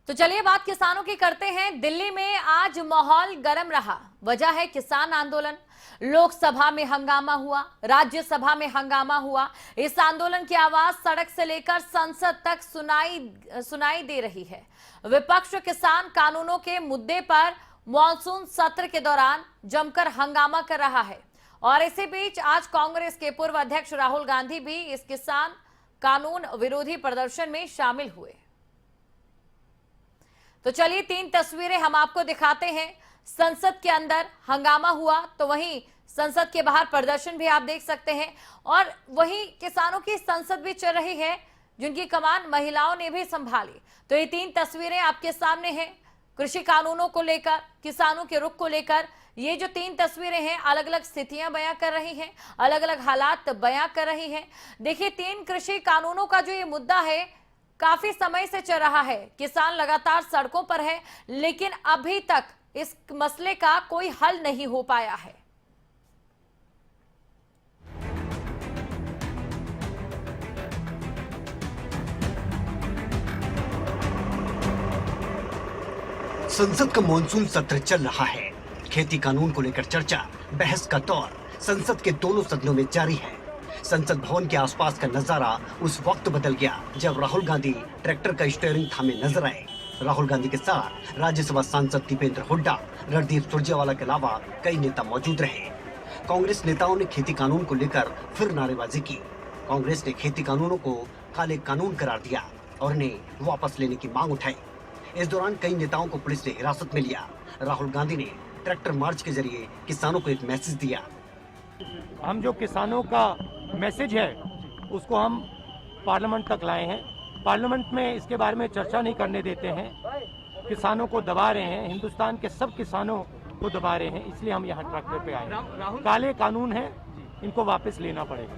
तो चलिए बात किसानों की करते हैं। दिल्ली में आज माहौल गर्म रहा। वजह है किसान आंदोलन। लोकसभा में हंगामा हुआ, राज्यसभा में हंगामा हुआ। इस आंदोलन की आवाज सड़क से लेकर संसद तक सुनाई दे रही है। विपक्ष किसान कानूनों के मुद्दे पर मॉनसून सत्र के दौरान जमकर हंगामा कर रहा है। और इसी बीच आज कांग्रेस के पूर्व अध्यक्ष राहुल गांधी भी इस किसान कानून विरोधी प्रदर्शन में शामिल हुए। तो चलिए 3 तस्वीरें हम आपको दिखाते हैं। संसद के अंदर हंगामा हुआ तो वहीं संसद के बाहर प्रदर्शन भी आप देख सकते हैं। और वहीं किसानों की संसद भी चल रही है, जिनकी कमान महिलाओं ने भी संभाली। तो ये 3 तस्वीरें आपके सामने हैं। कृषि कानूनों को लेकर, किसानों के रुख को लेकर ये जो 3 तस्वीरें हैं, अलग अलग स्थितियां बयां कर रही हैं, अलग अलग हालात बयां कर रही हैं। देखिए 3 कृषि कानूनों का जो ये मुद्दा है काफी समय से चल रहा है। किसान लगातार सड़कों पर है, लेकिन अभी तक इस मसले का कोई हल नहीं हो पाया है। संसद का मॉनसून सत्र चल रहा है। खेती कानून को लेकर चर्चा, बहस का दौर संसद के दोनों सदनों में जारी है। संसद भवन के आसपास का नजारा उस वक्त बदल गया जब राहुल गांधी ट्रैक्टर का स्टीयरिंग थामे नजर आए। राहुल गांधी के साथ राज्यसभा सांसद दीपेंद्र हुड्डा, रणदीप सुरजेवाला के अलावा कई नेता मौजूद रहे। कांग्रेस नेताओं ने खेती कानून को लेकर फिर नारेबाजी की। कांग्रेस ने खेती कानूनों को काले कानून करार दिया और इन्हें वापस लेने की मांग उठाई। इस दौरान कई नेताओं को पुलिस ने हिरासत में लिया। राहुल गांधी ने ट्रैक्टर मार्च के जरिए किसानों को एक मैसेज दिया। हम जो किसानों का मैसेज है उसको हम पार्लियामेंट तक लाए हैं। पार्लियामेंट में इसके बारे में चर्चा नहीं करने देते हैं, किसानों को दबा रहे हैं, हिंदुस्तान के सब किसानों को दबा रहे हैं। इसलिए हम यहाँ ट्रैक्टर पे आए हैं। काले कानून हैं, इनको वापस लेना पड़ेगा।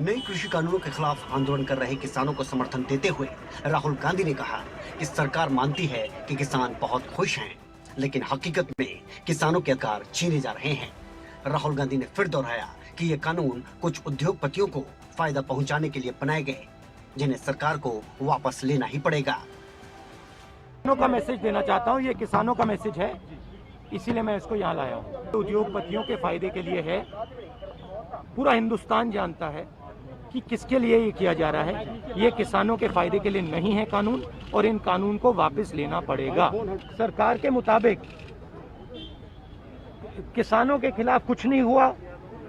नई कृषि कानूनों के खिलाफ आंदोलन कर रहे किसानों को समर्थन देते हुए राहुल गांधी ने कहा कि सरकार मानती है कि किसान बहुत खुश हैं, लेकिन हकीकत में किसानों के अधिकार छीने जा रहे हैं। राहुल गांधी ने फिर दोहराया कि ये कानून कुछ उद्योगपतियों को फायदा पहुंचाने के लिए बनाए गए, जिन्हें सरकार को वापस लेना ही पड़ेगा। किसानों का मैसेज देना चाहता हूँ, ये किसानों का मैसेज है, इसीलिए मैं इसको यहाँ लाया हूँ। तो उद्योगपतियों के फायदे के लिए है। पूरा हिंदुस्तान जानता है कि किसके लिए ये किया जा रहा है। ये किसानों के फायदे के लिए नहीं है कानून, और इन कानून को वापस लेना पड़ेगा। सरकार के मुताबिक किसानों के खिलाफ कुछ नहीं हुआ।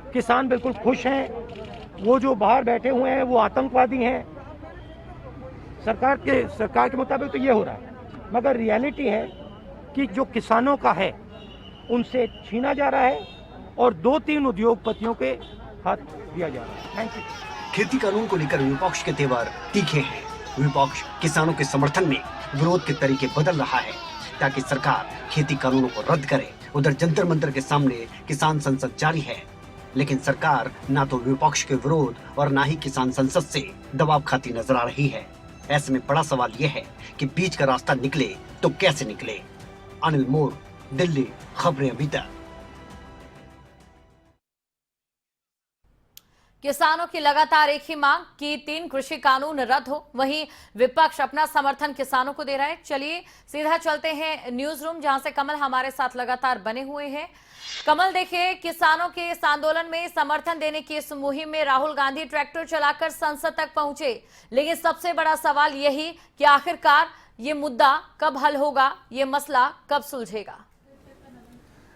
किसान बिल्कुल खुश हैं। वो जो बाहर बैठे हुए हैं वो आतंकवादी हैं। सरकार के मुताबिक तो ये हो रहा है, मगर रियलिटी है कि जो किसानों का है उनसे छीना जा रहा है और 2-3 उद्योगपतियों के हाथ दिया जा रहा है। Thank you. खेती कानून को लेकर विपक्ष के तेवर तीखे हैं। विपक्ष किसानों के समर्थन में विरोध के तरीके बदल रहा है ताकि सरकार खेती कानूनों को रद्द करे। उधर जंतर मंतर के सामने किसान संसद जारी है, लेकिन सरकार ना तो विपक्ष के विरोध और ना ही किसान संसद से दबाव खाती नजर आ रही है। ऐसे में बड़ा सवाल यह है कि बीच का रास्ता निकले तो कैसे निकले। अनिल मोर, दिल्ली, खबरें अभी तक। किसानों की लगातार एक ही मांग कि 3 कृषि कानून रद्द हो। वहीं विपक्ष अपना समर्थन किसानों को दे रहा है। चलिए सीधा चलते हैं न्यूज रूम, जहां से कमल हमारे साथ लगातार बने हुए हैं। कमल, देखिए किसानों के इस आंदोलन में समर्थन देने की इस मुहिम में राहुल गांधी ट्रैक्टर चलाकर संसद तक पहुंचे, लेकिन सबसे बड़ा सवाल यही कि आखिरकार ये मुद्दा कब हल होगा, ये मसला कब सुलझेगा।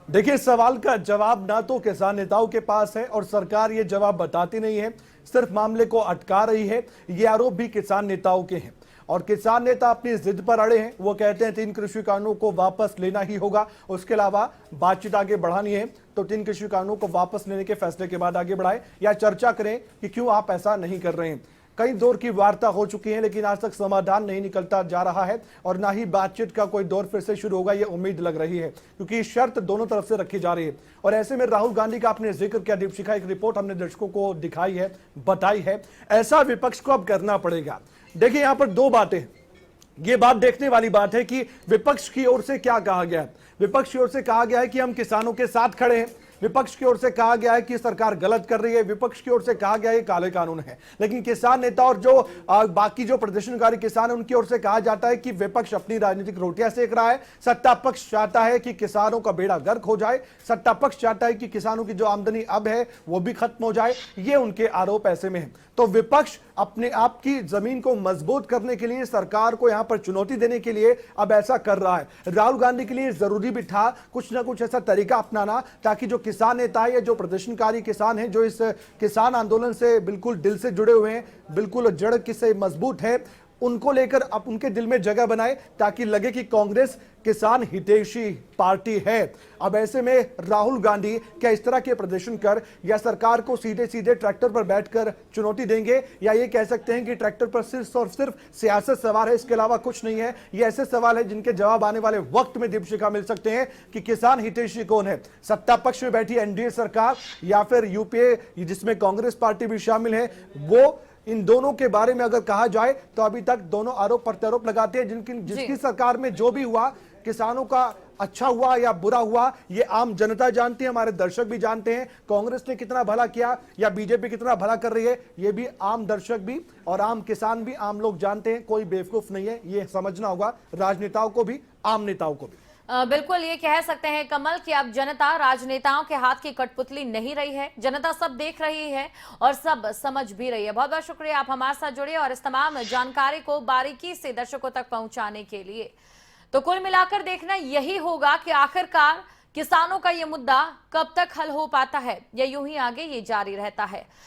देखिए, सवाल का जवाब ना तो किसान नेताओं के पास है और सरकार ये जवाब बताती नहीं है, सिर्फ मामले को अटका रही है। ये आरोप भी किसान नेताओं के हैं और किसान नेता अपनी जिद पर अड़े हैं। वो कहते हैं 3 कृषि कानूनों को वापस लेना ही होगा। उसके अलावा बातचीत आगे बढ़ानी है तो 3 कृषि कानूनों को वापस लेने के फैसले के बाद आगे बढ़ाएं या चर्चा करें कि क्यों आप ऐसा नहीं कर रहे हैं। कई दौर की वार्ता हो चुकी है, लेकिन आज तक समाधान नहीं निकलता जा रहा है और ना ही बातचीत का कोई दौर फिर से शुरू होगा, ये उम्मीद लग रही है, क्योंकि शर्त दोनों तरफ से रखी जा रही है। और ऐसे में राहुल गांधी का आपने जिक्र किया, दीपशिखा, एक रिपोर्ट हमने दर्शकों को दिखाई है, बताई है। ऐसा विपक्ष को अब करना पड़ेगा। देखिए, यहां पर 2 बातें, ये बात देखने वाली बात है कि विपक्ष की ओर से क्या कहा गया है। विपक्ष की ओर से कहा गया है कि हम किसानों के साथ खड़े हैं, विपक्ष की ओर से कहा गया है कि सरकार गलत कर रही है, विपक्ष की ओर से कहा गया है काले कानून है, लेकिन किसान नेता और जो बाकी जो प्रदर्शनकारी किसान है उनकी ओर से कहा जाता है कि विपक्ष अपनी राजनीतिक रोटियां सेक रहा है। सत्ता पक्ष चाहता है कि किसानों का बेड़ा गर्क हो जाए, सत्ता पक्ष चाहता है कि किसानों की जो आमदनी अब है वो भी खत्म हो जाए। ये उनके आरोप ऐसे में है। तो विपक्ष अपने आप की जमीन को मजबूत करने के लिए, सरकार को यहां पर चुनौती देने के लिए अब ऐसा कर रहा है। राहुल गांधी के लिए जरूरी भी था कुछ ना कुछ ऐसा तरीका अपनाना, ताकि जो किसान नेता है या जो प्रदर्शनकारी किसान हैं, जो इस किसान आंदोलन से बिल्कुल दिल से जुड़े हुए हैं, बिल्कुल जड़ से मजबूत है, उनको लेकर अब उनके दिल में जगह बनाए ताकि लगे कि कांग्रेस किसान हितैषी पार्टी है। अब ऐसे में राहुल गांधी क्या इस तरह के प्रदर्शन कर या सरकार को सीधे सीधे ट्रैक्टर पर बैठकर चुनौती देंगे, या ये कह सकते हैं कि ट्रैक्टर पर सिर्फ और सिर्फ सियासत सवार है, इसके अलावा कुछ नहीं है। ये ऐसे सवाल है जिनके जवाब आने वाले वक्त में दीपशिखा मिल सकते हैं कि किसान हितैषी कौन है, सत्ता पक्ष में बैठी एनडीए सरकार या फिर यूपीए जिसमें कांग्रेस पार्टी भी शामिल है। वो इन दोनों के बारे में अगर कहा जाए तो अभी तक दोनों आरोप प्रत्यारोप लगाते हैं। जिसकी सरकार में जो भी हुआ, किसानों का अच्छा हुआ या बुरा हुआ, ये आम जनता जानती है, हमारे दर्शक भी जानते हैं। कांग्रेस ने कितना भला किया या बीजेपी कितना भला कर रही है, ये भी आम दर्शक भी और आम किसान भी, आम लोग जानते हैं। कोई बेवकूफ नहीं है, ये समझना होगा राजनेताओं को भी, आम नेताओं को भी। बिल्कुल ये कह सकते हैं कमल कि अब जनता राजनेताओं के हाथ की कठपुतली नहीं रही है। जनता सब देख रही है और सब समझ भी रही है। बहुत बहुत शुक्रिया, आप हमारे साथ जुड़े और इस तमाम जानकारी को बारीकी से दर्शकों तक पहुंचाने के लिए। तो कुल मिलाकर देखना यही होगा कि आखिरकार किसानों का ये मुद्दा कब तक हल हो पाता है या यूं ही आगे ये जारी रहता है।